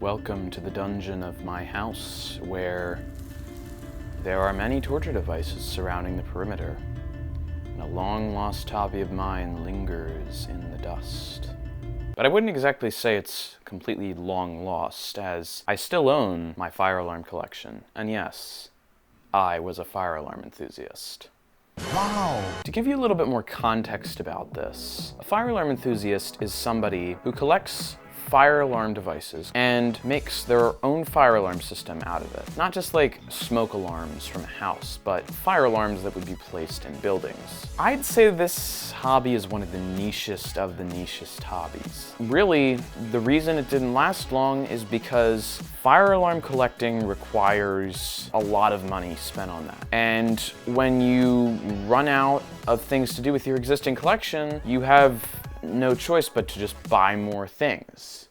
Welcome to the dungeon of my house, where there are many torture devices surrounding the perimeter, and a long-lost hobby of mine lingers in the dust. But I wouldn't exactly say it's completely long-lost, as I still own my fire alarm collection, and yes, I was a fire alarm enthusiast. Wow! To give you a little bit more context about this, a fire alarm enthusiast is somebody who collects fire alarm devices and makes their own fire alarm system out of it. Not just like smoke alarms from a house, but fire alarms that would be placed in buildings. I'd say this hobby is one of the nichest of the nichest hobbies. Really, the reason it didn't last long is because fire alarm collecting requires a lot of money spent on that. And when you run out of things to do with your existing collection, you have no choice but to just buy more things.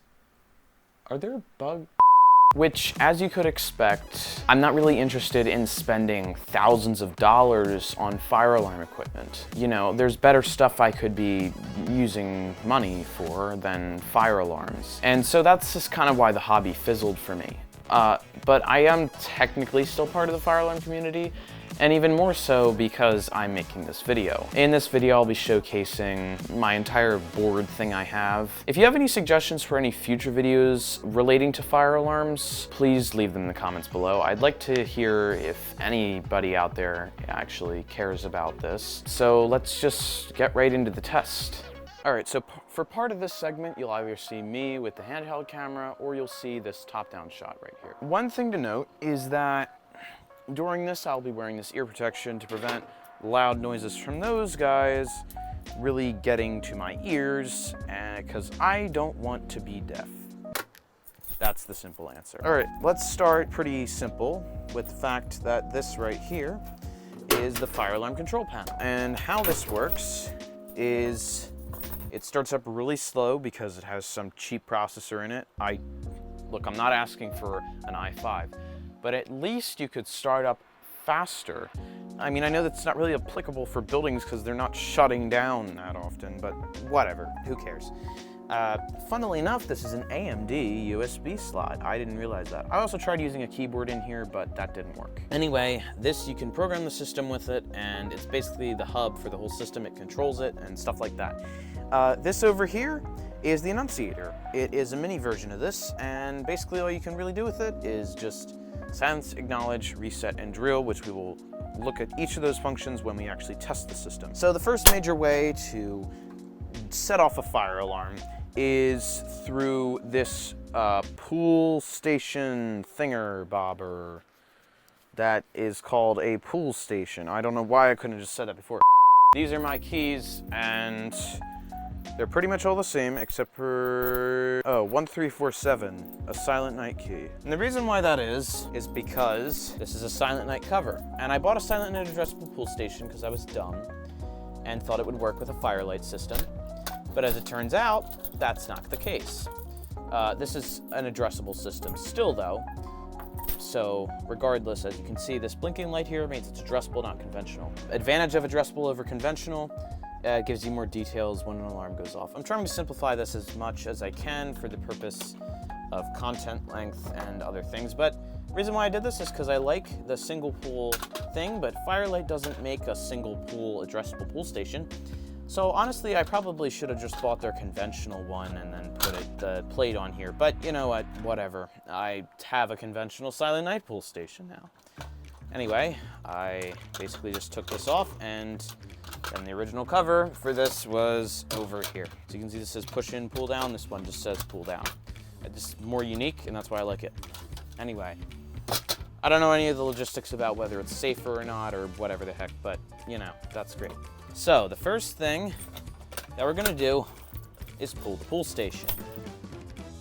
Are there bugs? Which, as you could expect, I'm not really interested in spending thousands of dollars on fire alarm equipment. You know, there's better stuff I could be using money for than fire alarms. And so that's just kind of why the hobby fizzled for me. But I am technically still part of the fire alarm community, and even more so because I'm making this video. In this video, I'll be showcasing my entire board thing I have. If you have any suggestions for any future videos relating to fire alarms, please leave them in the comments below. I'd like to hear if anybody out there actually cares about this. So let's just get right into the test. All right, so for part of this segment, you'll either see me with the handheld camera or you'll see this top-down shot right here. One thing to note is that during this, I'll be wearing this ear protection to prevent loud noises from those guys really getting to my ears, because I don't want to be deaf. That's the simple answer. All right, let's start pretty simple with the fact that this right here is the fire alarm control panel. And how this works is it starts up really slow because it has some cheap processor in it. Look, I'm not asking for an i5, but at least you could start up faster. I mean, I know that's not really applicable for buildings because they're not shutting down that often, but whatever, who cares? Funnily enough, this is an AMD USB slot. I didn't realize that. I also tried using a keyboard in here, but that didn't work. Anyway, this, you can program the system with it, and it's basically the hub for the whole system. It controls it and stuff like that. This over here is the annunciator. It is a mini version of this, and basically all you can really do with it is just sense, acknowledge, reset, and drill, which we will look at each of those functions when we actually test the system. So the first major way to set off a fire alarm is through this pool station thinger-bobber that is called a pool station. I don't know why I couldn't have just said that before. These are my keys, and they're pretty much all the same, except for, 1347, a Silent Night key. And the reason why that is because this is a Silent Night cover. And I bought a Silent Night addressable pool station because I was dumb and thought it would work with a firelight system. But as it turns out, that's not the case. This is an addressable system still though. So regardless, as you can see, this blinking light here means it's addressable, not conventional. Advantage of addressable over conventional, gives you more details when an alarm goes off. I'm trying to simplify this as much as I can for the purpose of content length and other things, but the reason why I did this is because I like the single pool thing, but Firelight doesn't make a single pool addressable pool station. So honestly, I probably should have just bought their conventional one and then put the plate on here, but you know what, whatever. I have a conventional Silent Night pool station now. Anyway, I basically just took this off, and then the original cover for this was over here. So you can see this says push in, pull down. This one just says pull down. It's just more unique, and that's why I like it. Anyway, I don't know any of the logistics about whether it's safer or not or whatever the heck, but you know, that's great. So the first thing that we're gonna do is pull the pool station.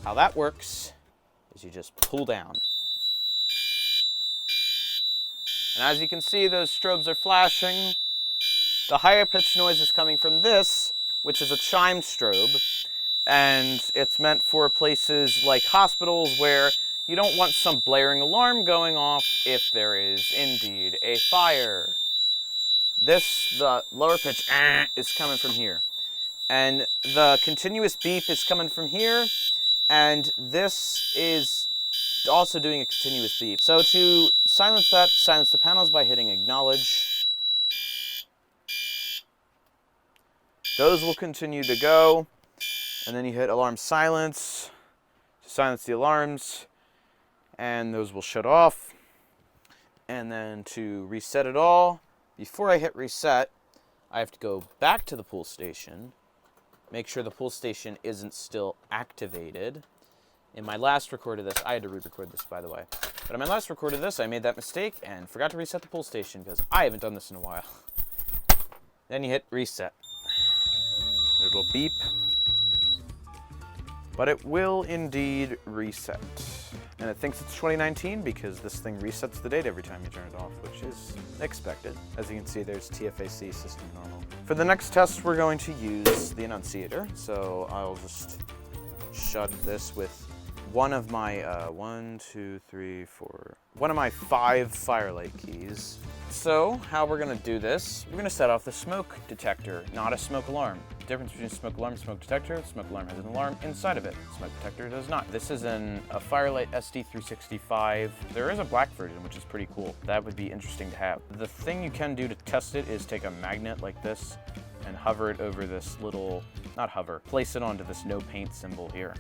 How that works is you just pull down. And as you can see, those strobes are flashing. The higher pitched noise is coming from this, which is a chime strobe, and it's meant for places like hospitals where you don't want some blaring alarm going off if there is indeed a fire. The lower pitch is coming from here. And the continuous beep is coming from here, And this is also doing a continuous beep. So to silence that, silence the panels by hitting acknowledge. Those will continue to go. And then you hit alarm silence to silence the alarms. And those will shut off. And then to reset it all, before I hit reset, I have to go back to the pool station, make sure the pool station isn't still activated. In my last record of this, I had to re-record this, by the way. But in my last record of this, I made that mistake and forgot to reset the pool station because I haven't done this in a while. Then you hit reset. It'll beep. But it will indeed reset. And it thinks it's 2019 because this thing resets the date every time you turn it off, which is expected. As you can see, there's TFAC system normal. For the next test, we're going to use the annunciator. So I'll just shut this with one of my, one of my 5 firelight keys. So how we're gonna do this, we're gonna set off the smoke detector, not a smoke alarm. The difference between smoke alarm and smoke detector, smoke alarm has an alarm inside of it. Smoke detector does not. This is a Firelight SD365. There is a black version, which is pretty cool. That would be interesting to have. The thing you can do to test it is take a magnet like this and hover it over this little, not hover, place it onto this no paint symbol here.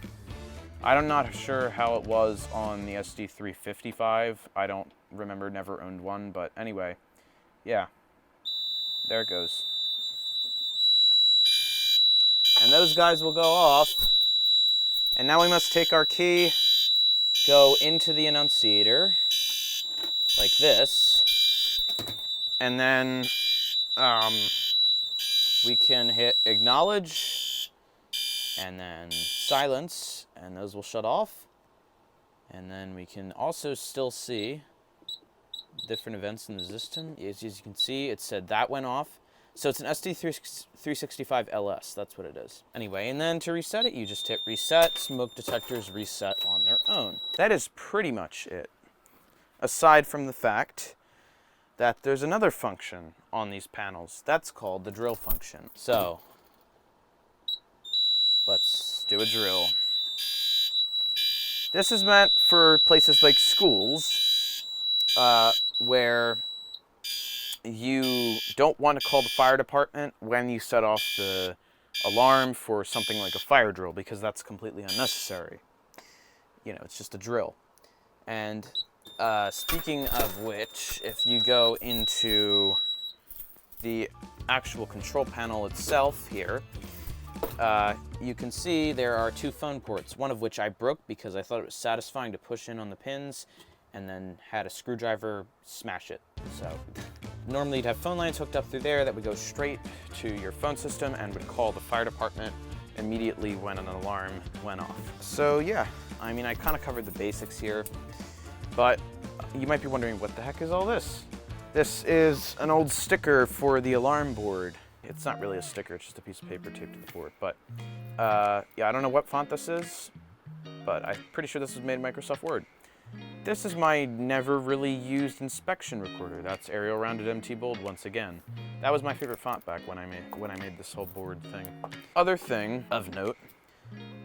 I'm not sure how it was on the SD355. I don't remember, never owned one, but anyway, yeah, there it goes. And those guys will go off. And now we must take our key, go into the annunciator, like this, and then we can hit acknowledge, and then silence, and those will shut off. And then we can also still see different events in the system. As you can see, it said that went off. So it's an SD365 LS, that's what it is. Anyway, and then to reset it, you just hit reset. Smoke detectors reset on their own. That is pretty much it. Aside from the fact that there's another function on these panels. That's called the drill function. So let's do a drill. This is meant for places like schools where you don't want to call the fire department when you set off the alarm for something like a fire drill, because that's completely unnecessary. You know, it's just a drill. And speaking of which, if you go into the actual control panel itself here, you can see there are 2 phone ports, one of which I broke because I thought it was satisfying to push in on the pins and then had a screwdriver smash it. So normally you'd have phone lines hooked up through there that would go straight to your phone system and would call the fire department immediately when an alarm went off. So yeah, I mean, I kind of covered the basics here, but you might be wondering, what the heck is all this? This is an old sticker for the alarm board. It's not really a sticker, it's just a piece of paper taped to the board. But yeah, I don't know what font this is, but I'm pretty sure this was made in Microsoft Word. This is my never really used inspection recorder. That's Arial Rounded MT Bold once again. That was my favorite font back when I made this whole board thing. Other thing of note,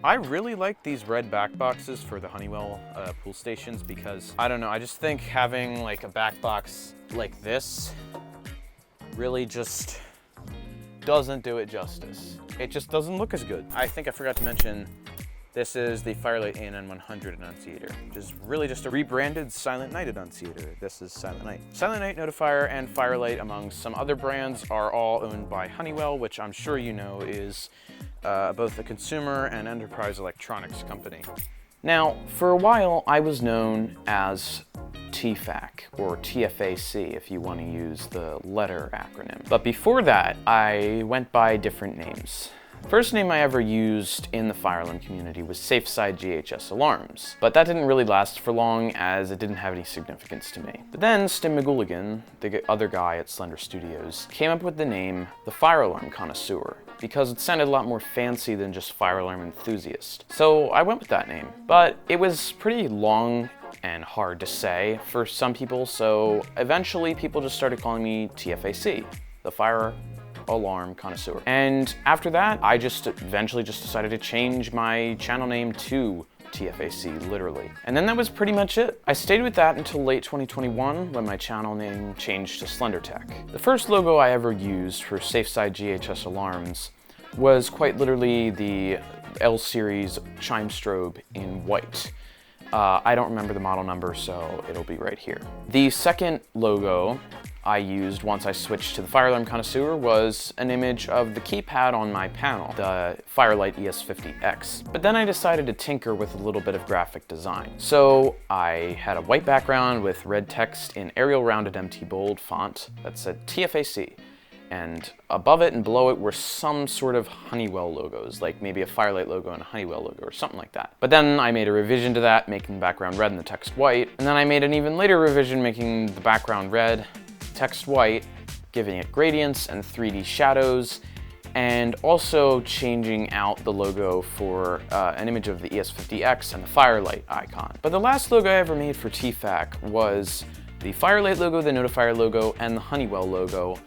I really like these red back boxes for the Honeywell pool stations because, I don't know, I just think having like a back box like this really just doesn't do it justice. It just doesn't look as good. I think I forgot to mention, this is the Firelight ANN100 annunciator, which is really just a rebranded Silent Night annunciator. This is Silent Night. Silent Night, Notifier, and Firelight, among some other brands, are all owned by Honeywell, which I'm sure you know is both a consumer and enterprise electronics company. Now, for a while, I was known as TFAC, or TFAC if you want to use the letter acronym. But before that, I went by different names. First name I ever used in the fire alarm community was SafeSide GHS Alarms, but that didn't really last for long as it didn't have any significance to me. But then Stim McGooligan, the other guy at Slender Studios, came up with the name The Fire Alarm Connoisseur, because it sounded a lot more fancy than just Fire Alarm Enthusiast. So I went with that name, but it was pretty long and hard to say for some people, so eventually people just started calling me TFAC, The Fire alarm connoisseur. And after that, I just eventually just decided to change my channel name to TFAC, literally. And then that was pretty much it. I stayed with that until late 2021 when my channel name changed to Slender Tech. The first logo I ever used for SafeSide GHS alarms was quite literally the L-Series chime strobe in white. I don't remember the model number, so it'll be right here. The second logo I used once I switched to the Fire Alarm Connoisseur was an image of the keypad on my panel, the Firelight ES50X. But then I decided to tinker with a little bit of graphic design. So I had a white background with red text in Arial Rounded MT Bold font that said TFAC. And above it and below it were some sort of Honeywell logos, like maybe a Firelight logo and a Honeywell logo or something like that. But then I made a revision to that, making the background red and the text white. And then I made an even later revision, making the background red, text white, giving it gradients and 3D shadows, and also changing out the logo for an image of the ES50X and the Firelight icon. But the last logo I ever made for TFAC was the Firelight logo, the Notifier logo, and the Honeywell logo,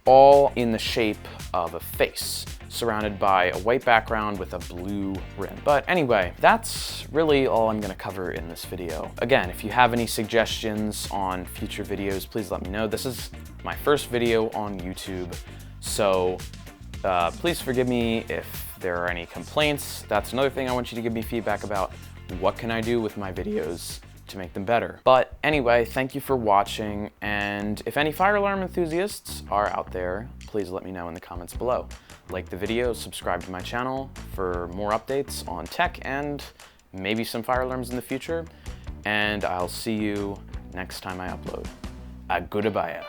all in the shape of a face, surrounded by a white background with a blue rim. But anyway, that's really all I'm gonna cover in this video. Again, if you have any suggestions on future videos, please let me know. This is my first video on YouTube, so please forgive me if there are any complaints. That's another thing I want you to give me feedback about. What can I do with my videos to make them better? But anyway, thank you for watching, and if any fire alarm enthusiasts are out there, please let me know in the comments below. Like the video, subscribe to my channel for more updates on tech and maybe some fire alarms in the future, and I'll see you next time I upload. Goodbye.